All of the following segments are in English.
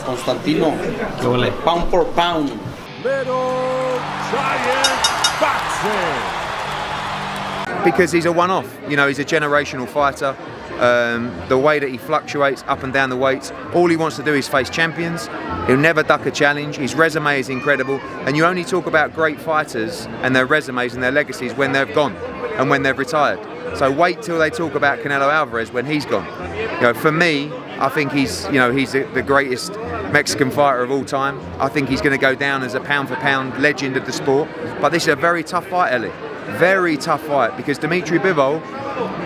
Constantino, pound for pound. Little Giant Boxing. Because he's a one-off, you know, he's a generational fighter. The way that he fluctuates up and down the weights, all he wants to do is face champions. He'll never duck a challenge. His resume is incredible, and you only talk about great fighters and their resumes and their legacies when they've gone and when they've retired. So wait till they talk about Canelo Alvarez when he's gone. You know, for me, I think he's the greatest Mexican fighter of all time. I think he's going to go down as a pound-for-pound legend of the sport. But this is a very tough fight, Ellie. Very tough fight, because Dmitry Bivol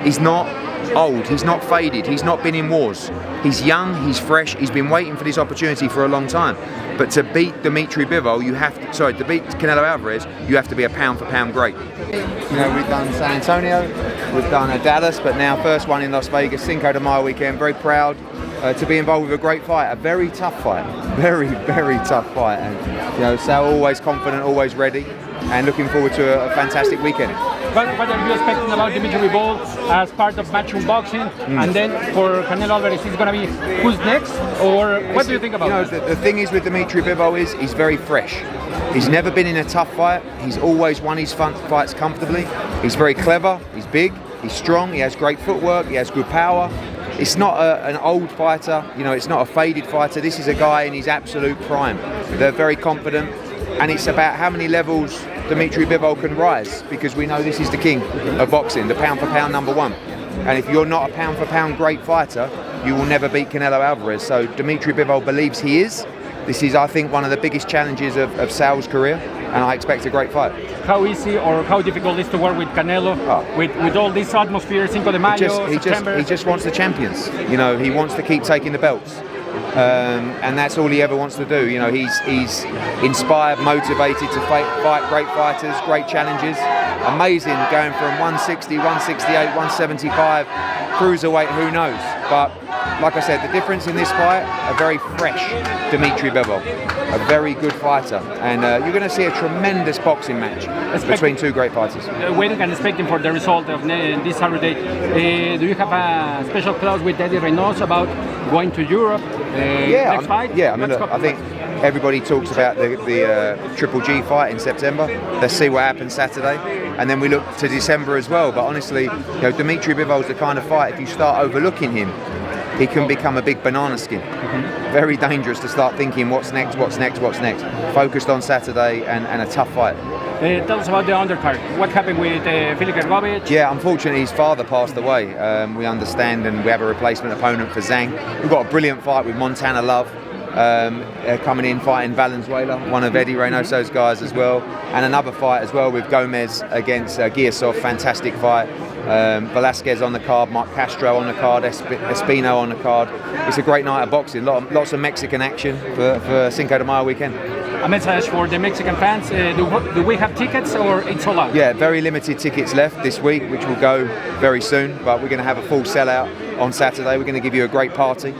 is not old, he's not faded, he's not been in wars. He's young, he's fresh, he's been waiting for this opportunity for a long time. But to beat Dmitry Bivol, to beat Canelo Alvarez, you have to be a pound-for-pound great. You know, we've done San Antonio, we've done Dallas, but now first one in Las Vegas, Cinco de Mayo weekend. Very proud to be involved with a great fight, a very tough fight, very, very tough fight. And you know, Sal always confident, always ready, and looking forward to a fantastic weekend. What are you expecting about Dmitry Bivol as part of Matchroom boxing? And then for Canelo Alvarez, it's going to be who's next, or what do you think about that? The thing is with Dmitry Bivol is he's very fresh. He's never been in a tough fight. He's always won his fights comfortably. He's very clever. He's big. He's strong. He has great footwork. He has good power. It's not an old fighter. You know, it's not a faded fighter. This is a guy in his absolute prime. They're very confident, and it's about how many levels Dmitry Bivol can rise, because we know this is the king of boxing, the pound-for-pound #1. And if you're not a pound-for-pound great fighter, you will never beat Canelo Alvarez. So Dmitry Bivol believes he is. This is, I think, one of the biggest challenges of Sal's career, and I expect a great fight. How easy or how difficult is to work with Canelo, with all this atmosphere, Cinco de Mayo, September? He just wants the champions. You know, he wants to keep taking the belts. And that's all he ever wants to do. You know, he's inspired, motivated to fight great fighters, great challenges. Amazing, going from 160, 168, 175, cruiserweight, who knows. But like I said, the difference in this fight, a very fresh Dmitry Bivol, a very good fighter, and you're going to see a tremendous boxing match between two great fighters. Waiting and expecting for the result of this Saturday. Do you have a special clause with Eddie Hearn about going to Europe next fight? Yeah, I mean, look, I think everybody talks about the Triple G fight in September. Let's see what happens Saturday, and then we look to December as well. But honestly, you know, Dmitry Bivol's the kind of fight, if you start overlooking him, he can become a big banana skin. Very dangerous to start thinking what's next. Focused on Saturday and a tough fight. Tell us about the undercard. What happened with Filip Gergovich? Yeah, unfortunately his father passed away. We understand, and we have a replacement opponent for Zhang. We've got a brilliant fight with Montana Love coming in fighting Valenzuela, one of Eddie Reynoso's guys as well, and another fight as well with Gomez against Giasov. Fantastic fight. Velasquez on the card, Mark Castro on the card, Espino on the card. It's a great night of boxing. Lots of Mexican action for Cinco de Mayo weekend. A message for the Mexican fans, do we have tickets or it's all out? Yeah, very limited tickets left this week, which will go very soon, but we're going to have a full sellout on Saturday. We're going to give you a great party,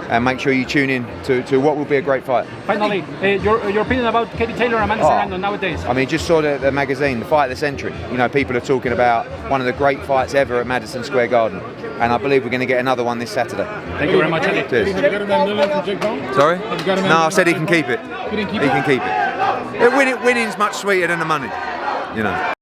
and make sure you tune in to what will be a great fight. Finally, your opinion about Katie Taylor and Amanda Serrano nowadays? I mean, just saw the magazine, the fight of the century. You know, people are talking about one of the great fights ever at Madison Square Garden, and I believe we're going to get another one this Saturday. Thank you very much, Eddie. Cheers. Have you got $1 million for Jake Paul? Sorry? Have you got $1 million? No, I said he can keep it. He can keep it. Winning's much sweeter than the money, you know.